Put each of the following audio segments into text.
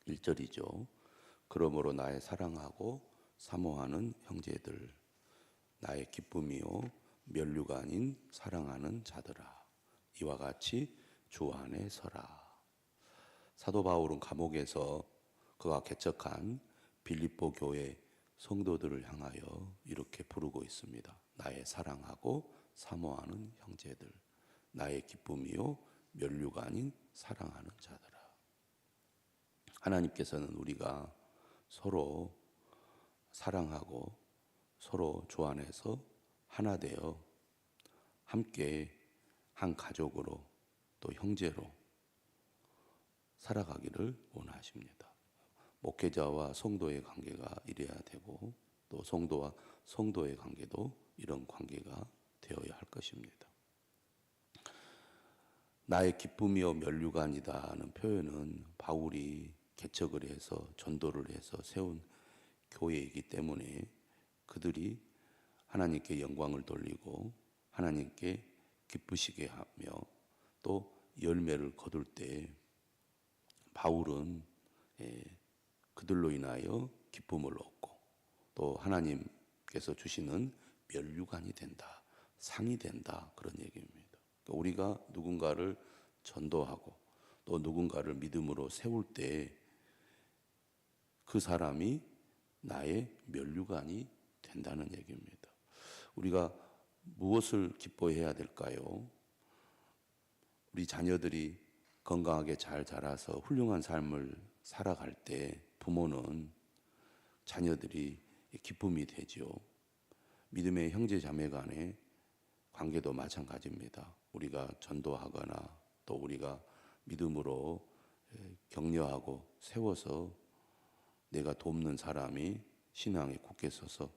1절이죠. 그러므로 나의 사랑하고 사모하는 형제들, 나의 기쁨이요 면류가 아닌 사랑하는 자들아, 이와 같이 주 안에 서라. 사도 바울은 감옥에서 그가 개척한 빌립보 교회 성도들을 향하여 이렇게 부르고 있습니다. 나의 사랑하고 사모하는 형제들, 나의 기쁨이요 면류가 아닌 사랑하는 자들아. 하나님께서는 우리가 서로 사랑하고 서로 주 안에서 하나 되어 함께 한 가족으로 또 형제로 살아가기를 원하십니다. 목회자와 성도의 관계가 이래야 되고 또 성도와 성도의 관계도 이런 관계가 되어야 할 것입니다. 나의 기쁨이요 면류관이다는 표현은 바울이 개척을 해서 전도를 해서 세운 교회이기 때문에 그들이 하나님께 영광을 돌리고 하나님께 기쁘시게 하며 또 열매를 거둘 때 바울은 그들로 인하여 기쁨을 얻고 또 하나님께서 주시는 면류관이 된다, 상이 된다, 그런 얘기입니다. 그러니까 우리가 누군가를 전도하고 또 누군가를 믿음으로 세울 때 그 사람이 나의 면류관이 된다는 얘기입니다. 우리가 무엇을 기뻐해야 될까요? 우리 자녀들이 건강하게 잘 자라서 훌륭한 삶을 살아갈 때 부모는 자녀들이 기쁨이 되죠. 믿음의 형제 자매 간의 관계도 마찬가지입니다. 우리가 전도하거나 또 우리가 믿음으로 격려하고 세워서 내가 돕는 사람이 신앙에 굳게 서서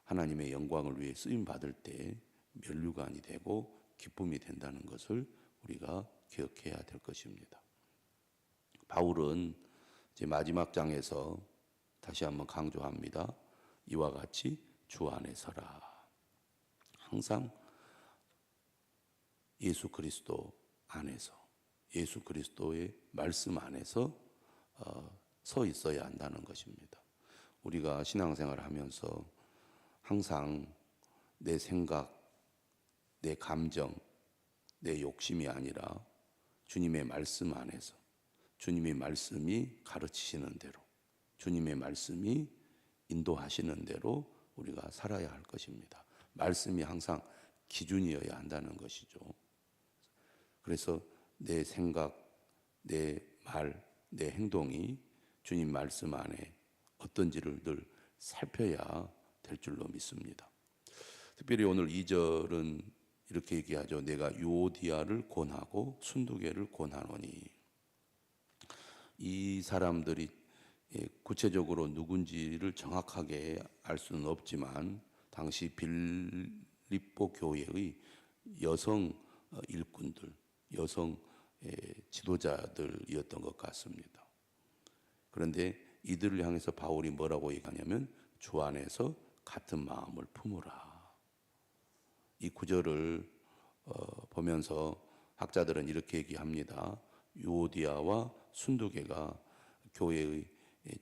하나님의 영광을 위해 쓰임 받을 때 면류관이 되고 기쁨이 된다는 것을 우리가 기억해야 될 것입니다. 바울은 이제 마지막 장에서 다시 한번 강조합니다. 이와 같이 주 안에 서라. 항상 예수 그리스도 안에서, 예수 그리스도의 말씀 안에서 서 있어야 한다는 것입니다. 우리가 신앙생활을 하면서 항상 내 생각, 내 감정, 내 욕심이 아니라 주님의 말씀 안에서 주님의 말씀이 가르치시는 대로 주님의 말씀이 인도하시는 대로 우리가 살아야 할 것입니다. 말씀이 항상 기준이어야 한다는 것이죠. 그래서 내 생각, 내 말, 내 행동이 주님 말씀 안에 어떤지를 늘 살펴야 될 줄로 믿습니다. 특별히 오늘 2절은 이렇게 얘기하죠. 내가 유오디아를 권하고 순두개를 권하노니. 이 사람들이 구체적으로 누군지를 정확하게 알 수는 없지만 당시 빌립보 교회의 여성 일꾼들, 여성 지도자들이었던 것 같습니다. 그런데 이들을 향해서 바울이 뭐라고 얘기하냐면 주 안에서 같은 마음을 품으라. 이 구절을 보면서 학자들은 이렇게 얘기합니다. 유오디아와 순두개가 교회의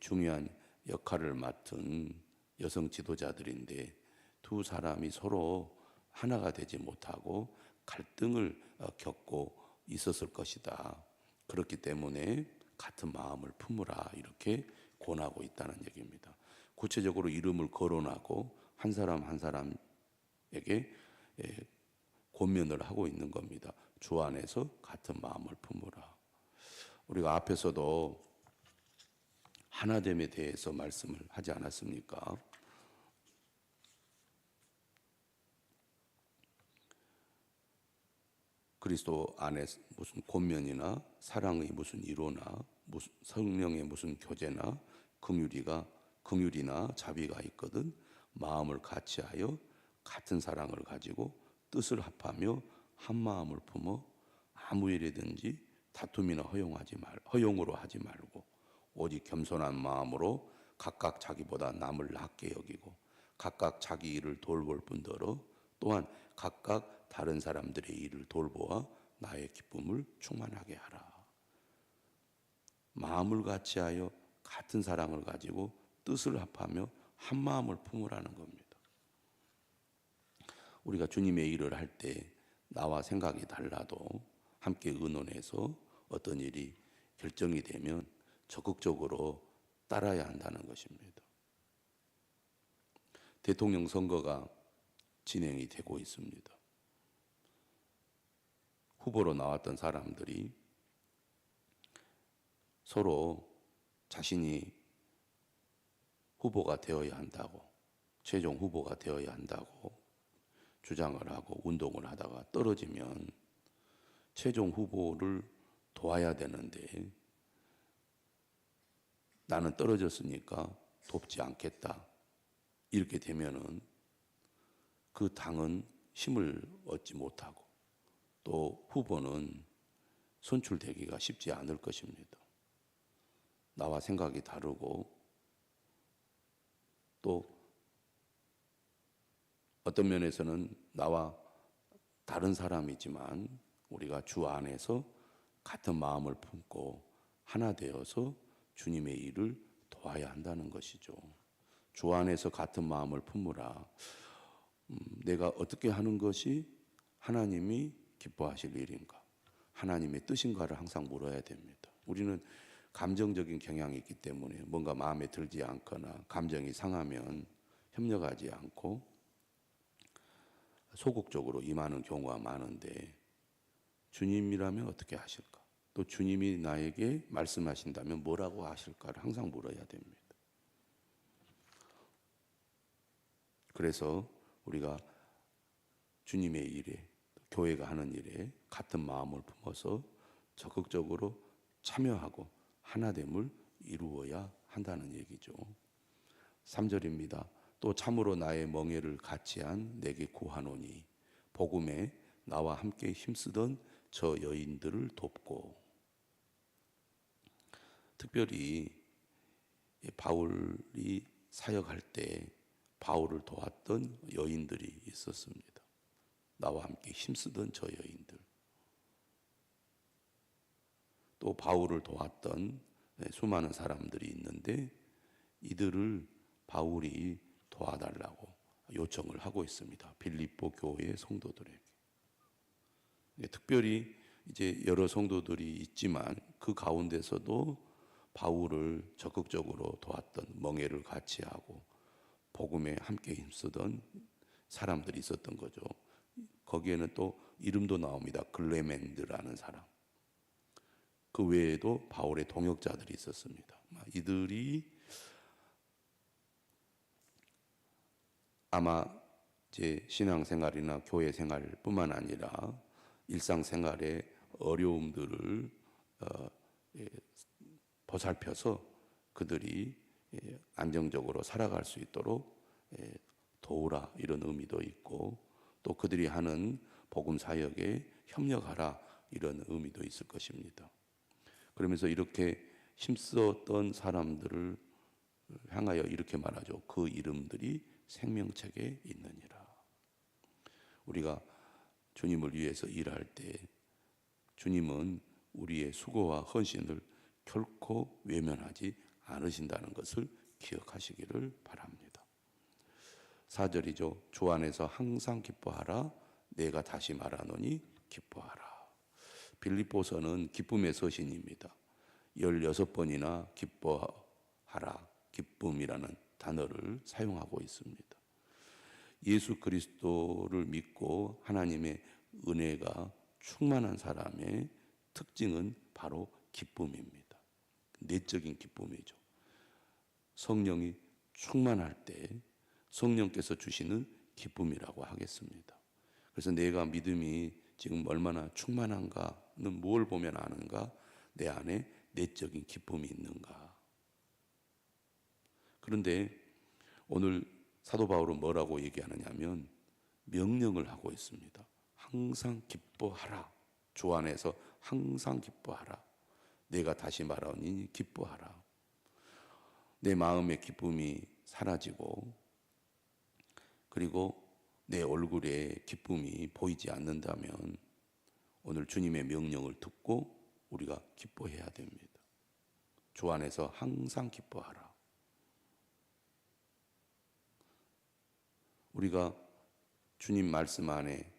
중요한 역할을 맡은 여성 지도자들인데 두 사람이 서로 하나가 되지 못하고 갈등을 겪고 있었을 것이다. 그렇기 때문에 같은 마음을 품으라 이렇게 권하고 있다는 얘기입니다. 구체적으로 이름을 거론하고 한 사람 한 사람에게 권면을 하고 있는 겁니다. 주 안에서 같은 마음을 품으라. 우리가 앞에서도 하나됨에 대해서 말씀을 하지 않았습니까? 그리스도 안에 무슨 권면이나 사랑의 무슨 이로나 무슨 성령의 무슨 교제나 긍휼이나 자비가 있거든 마음을 같이하여 같은 사랑을 가지고 뜻을 합하며 한 마음을 품어 아무 일이든지 다툼이나 허용으로 하지 말고 오직 겸손한 마음으로 각각 자기보다 남을 낮게 여기고 각각 자기 일을 돌볼 뿐더러 또한 각각 다른 사람들의 일을 돌보아 나의 기쁨을 충만하게 하라. 마음을 같이하여 같은 사랑을 가지고 뜻을 합하며 한 마음을 품으라는 겁니다. 우리가 주님의 일을 할 때 나와 생각이 달라도 함께 의논해서 어떤 일이 결정이 되면 적극적으로 따라야 한다는 것입니다. 대통령 선거가 진행이 되고 있습니다. 후보로 나왔던 사람들이 서로 자신이 후보가 되어야 한다고, 최종 후보가 되어야 한다고 주장을 하고 운동을 하다가 떨어지면 최종 후보를 도와야 되는데 나는 떨어졌으니까 돕지 않겠다. 이렇게 되면은 그 당은 힘을 얻지 못하고 또 후보는 선출되기가 쉽지 않을 것입니다. 나와 생각이 다르고 또 어떤 면에서는 나와 다른 사람이지만 우리가 주 안에서 같은 마음을 품고 하나 되어서 주님의 일을 도와야 한다는 것이죠. 주 안에서 같은 마음을 품으라. 내가 어떻게 하는 것이 하나님이 기뻐하실 일인가? 하나님의 뜻인가를 항상 물어야 됩니다. 우리는 감정적인 경향이 있기 때문에 뭔가 마음에 들지 않거나 감정이 상하면 협력하지 않고 소극적으로 임하는 경우가 많은데 주님이라면 어떻게 하실까? 또 주님이 나에게 말씀하신다면 뭐라고 하실까를 항상 물어야 됩니다. 그래서 우리가 주님의 일에, 교회가 하는 일에 같은 마음을 품어서 적극적으로 참여하고 하나됨을 이루어야 한다는 얘기죠. 3절입니다. 또 참으로 나의 멍에를 같이한 내게 구하노니 복음에 나와 함께 힘쓰던 저 여인들을 돕고. 특별히 바울이 사역할 때 바울을 도왔던 여인들이 있었습니다. 나와 함께 힘쓰던 저 여인들. 또 바울을 도왔던 수많은 사람들이 있는데 이들을 바울이 도와달라고 요청을 하고 있습니다. 빌립보 교회 성도들에게. 특별히 이제 여러 성도들이 있지만 그 가운데서도 바울을 적극적으로 도왔던, 멍에를 같이 하고 복음에 함께 힘쓰던 사람들이 있었던 거죠. 거기에는 또 이름도 나옵니다. 글레멘드라는 사람. 그 외에도 바울의 동역자들이 있었습니다. 이들이 아마 제 신앙생활이나 교회 생활뿐만 아니라 일상생활의 어려움들을 보살펴서 그들이 안정적으로 살아갈 수 있도록 도우라, 이런 의미도 있고, 또 그들이 하는 복음 사역에 협력하라, 이런 의미도 있을 것입니다. 그러면서 이렇게 힘썼던 사람들을 향하여 이렇게 말하죠. 그 이름들이 생명책에 있느니라. 우리가 주님을 위해서 일할 때 주님은 우리의 수고와 헌신을 결코 외면하지 않으신다는 것을 기억하시기를 바랍니다. 4절이죠. 주 안에서 항상 기뻐하라. 내가 다시 말하노니 기뻐하라. 빌립보서는 기쁨의 서신입니다. 16번이나 기뻐하라, 기쁨이라는 단어를 사용하고 있습니다. 예수 그리스도를 믿고 하나님의 은혜가 충만한 사람의 특징은 바로 기쁨입니다. 내적인 기쁨이죠. 성령이 충만할 때 성령께서 주시는 기쁨이라고 하겠습니다. 그래서 내가 믿음이 지금 얼마나 충만한가는 뭘 보면 아는가? 내 안에 내적인 기쁨이 있는가? 그런데 오늘 사도 바울은 뭐라고 얘기하느냐면 명령을 하고 있습니다. 항상 기뻐하라. 주 안에서 항상 기뻐하라. 내가 다시 말하니 기뻐하라. 내 마음의 기쁨이 사라지고 그리고 내 얼굴에 기쁨이 보이지 않는다면 오늘 주님의 명령을 듣고 우리가 기뻐해야 됩니다. 주 안에서 항상 기뻐하라. 우리가 주님 말씀 안에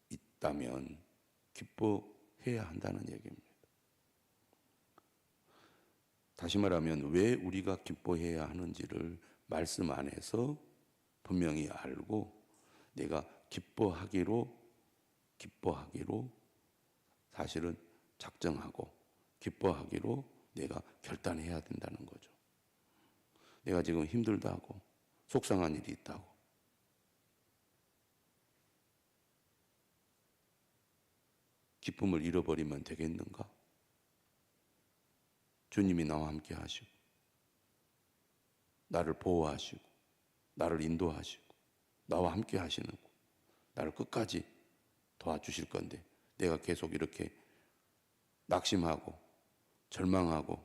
있다면 기뻐해야 한다는 얘기입니다. 다시 말하면 왜 우리가 기뻐해야 하는지를 말씀 안에서 분명히 알고 내가 기뻐하기로 사실은 작정하고 기뻐하기로 내가 결단해야 된다는 거죠. 내가 지금 힘들다고 속상한 일이 있다고 기쁨을 잃어버리면 되겠는가? 주님이 나와 함께 하시고 나를 보호하시고 나를 인도하시고 나와 함께 하시는 거, 나를 끝까지 도와주실 건데 내가 계속 이렇게 낙심하고 절망하고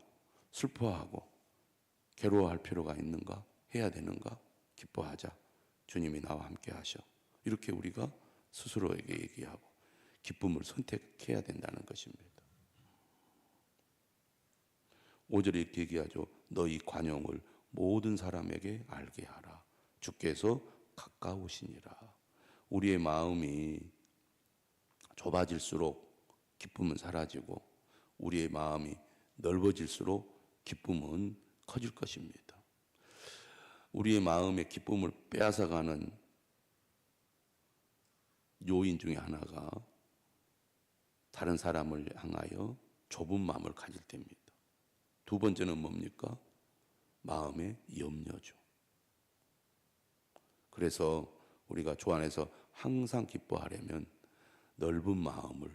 슬퍼하고 괴로워할 필요가 있는가? 해야 되는가? 기뻐하자. 주님이 나와 함께 하셔. 이렇게 우리가 스스로에게 얘기하고 기쁨을 선택해야 된다는 것입니다. 5절에 이렇게 얘기하죠. 너희 관용을 모든 사람에게 알게 하라. 주께서 가까우시니라. 우리의 마음이 좁아질수록 기쁨은 사라지고 우리의 마음이 넓어질수록 기쁨은 커질 것입니다. 우리의 마음의 기쁨을 빼앗아가는 요인 중에 하나가 다른 사람을 향하여 좁은 마음을 가질 때입니다. 두 번째는 뭡니까? 마음의 염려죠. 그래서 우리가 주 안에서 항상 기뻐하려면 넓은 마음을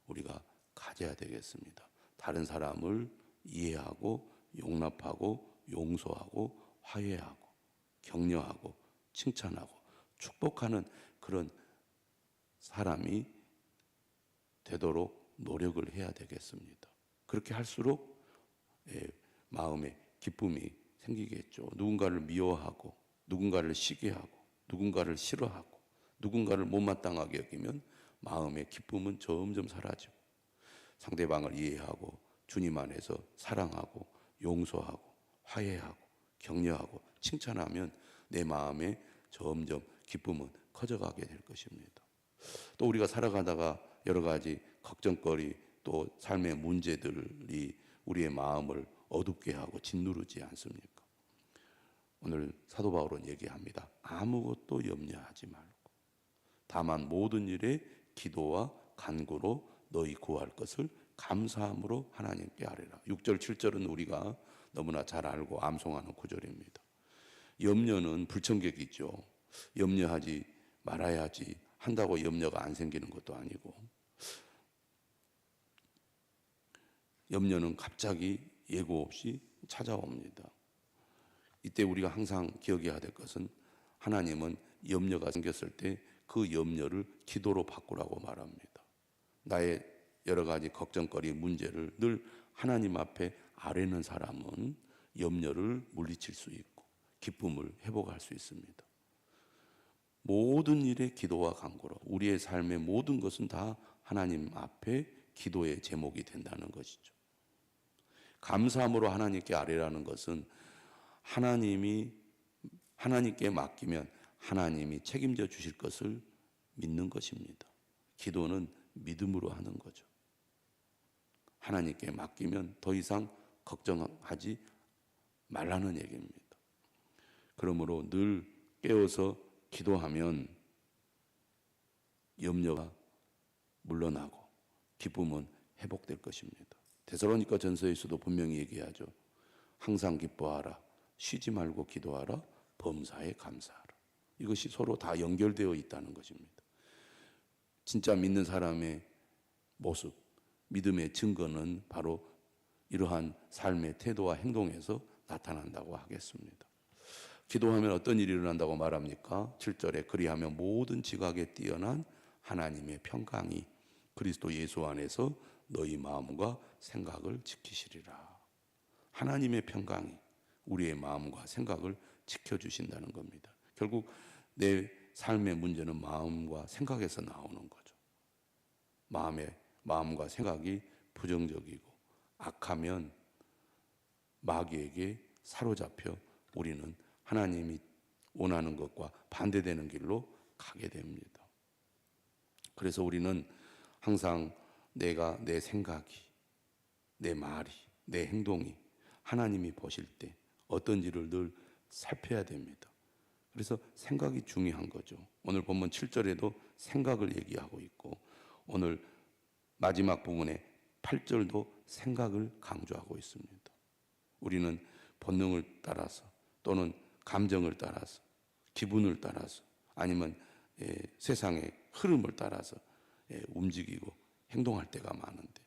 우리가 가져야 되겠습니다. 다른 사람을 이해하고 용납하고 용서하고 화해하고 격려하고 칭찬하고 축복하는 그런 사람이 되도록 노력을 해야 되겠습니다. 그렇게 할수록 마음에 기쁨이 생기겠죠. 누군가를 미워하고 누군가를 시기하고 누군가를 싫어하고 누군가를 못마땅하게 여기면 마음의 기쁨은 점점 사라지고 상대방을 이해하고 주님 안에서 사랑하고 용서하고 화해하고 격려하고 칭찬하면 내 마음에 점점 기쁨은 커져가게 될 것입니다. 또 우리가 살아가다가 여러 가지 걱정거리 또 삶의 문제들이 우리의 마음을 어둡게 하고 짓누르지 않습니까? 오늘 사도 바울은 얘기합니다. 아무것도 염려하지 말고 다만 모든 일에 기도와 간구로 너희 구할 것을 감사함으로 하나님께 아뢰라. 6절 7절은 우리가 너무나 잘 알고 암송하는 구절입니다. 염려는 불청객이죠. 염려하지 말아야지 한다고 염려가 안 생기는 것도 아니고 염려는 갑자기 예고 없이 찾아옵니다. 이때 우리가 항상 기억해야 될 것은 하나님은 염려가 생겼을 때 그 염려를 기도로 바꾸라고 말합니다. 나의 여러 가지 걱정거리 문제를 늘 하나님 앞에 아뢰는 사람은 염려를 물리칠 수 있고 기쁨을 회복할 수 있습니다. 모든 일에 기도와 간구로 우리의 삶의 모든 것은 다 하나님 앞에 기도의 제목이 된다는 것이죠. 감사함으로 하나님께 아뢰라는 것은 하나님께 맡기면 하나님이 책임져 주실 것을 믿는 것입니다. 기도는 믿음으로 하는 거죠. 하나님께 맡기면 더 이상 걱정하지 말라는 얘기입니다. 그러므로 늘 깨어서 기도하면 염려가 물러나고 기쁨은 회복될 것입니다. 데살로니가 전서에서도 분명히 얘기하죠. 항상 기뻐하라. 쉬지 말고 기도하라. 범사에 감사하라. 이것이 서로 다 연결되어 있다는 것입니다. 진짜 믿는 사람의 모습, 믿음의 증거는 바로 이러한 삶의 태도와 행동에서 나타난다고 하겠습니다. 기도하면 어떤 일이 일어난다고 말합니까? 7절에 그리하면 모든 지각에 뛰어난 하나님의 평강이 그리스도 예수 안에서 너희 마음과 생각을 지키시리라. 하나님의 평강이 우리의 마음과 생각을 지켜주신다는 겁니다. 결국 내 삶의 문제는 마음과 생각에서 나오는 거죠. 마음과 생각이 부정적이고 악하면 마귀에게 사로잡혀 우리는 하나님이 원하는 것과 반대되는 길로 가게 됩니다. 그래서 우리는 항상 내가, 내 생각이, 내 말이, 내 행동이 하나님이 보실 때 어떤지를 늘 살펴야 됩니다. 그래서 생각이 중요한 거죠. 오늘 본문 7절에도 생각을 얘기하고 있고, 오늘 마지막 부분에 8절도 생각을 강조하고 있습니다. 우리는 본능을 따라서 또는 감정을 따라서, 기분을 따라서, 아니면 세상의 흐름을 따라서 움직이고 행동할 때가 많은데,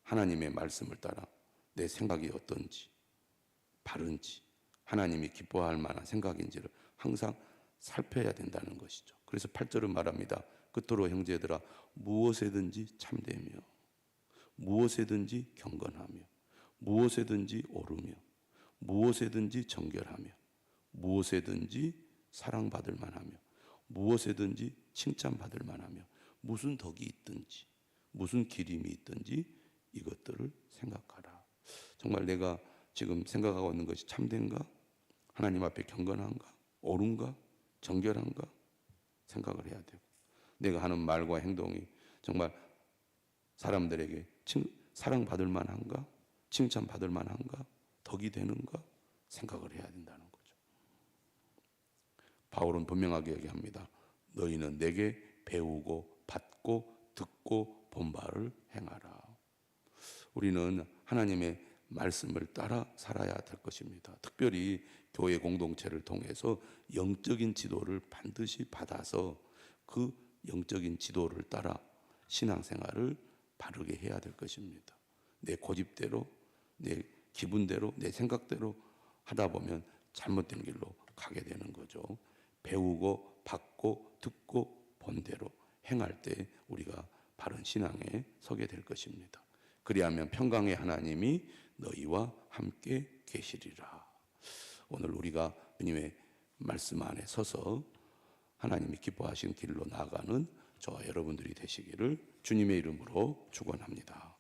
하나님의 말씀을 따라 내 생각이 어떤지, 바른지, 하나님이 기뻐할 만한 생각인지를 항상 살펴야 된다는 것이죠. 그래서 8절은 말합니다. 끝으로 형제들아, 무엇에든지 참되며, 무엇에든지 경건하며, 무엇에든지 오르며, 무엇에든지 정결하며, 무엇에든지 사랑받을 만하며, 무엇에든지 칭찬받을 만하며, 무슨 덕이 있든지, 무슨 기림이 있든지 이것들을 생각하라. 정말 내가 지금 생각하고 있는 것이 참된가? 하나님 앞에 경건한가? 옳은가? 정결한가? 생각을 해야 되고, 내가 하는 말과 행동이 정말 사람들에게 사랑받을 만한가? 칭찬받을 만한가? 덕이 되는가? 생각을 해야 된다는 거죠. 바울은 분명하게 얘기합니다. 너희는 내게 배우고 받고 듣고 본 바를 행하라. 우리는 하나님의 말씀을 따라 살아야 될 것입니다. 특별히 교회 공동체를 통해서 영적인 지도를 반드시 받아서 그 영적인 지도를 따라 신앙생활을 바르게 해야 될 것입니다. 내 고집대로, 내 기분대로, 내 생각대로 하다 보면 잘못된 길로 가게 되는 거죠. 배우고 받고 듣고 본 대로 행할 때 우리가 바른 신앙에 서게 될 것입니다. 그리하면 평강의 하나님이 너희와 함께 계시리라. 오늘 우리가 주님의 말씀 안에 서서 하나님이 기뻐하신 길로 나아가는 저와 여러분들이 되시기를 주님의 이름으로 축원합니다.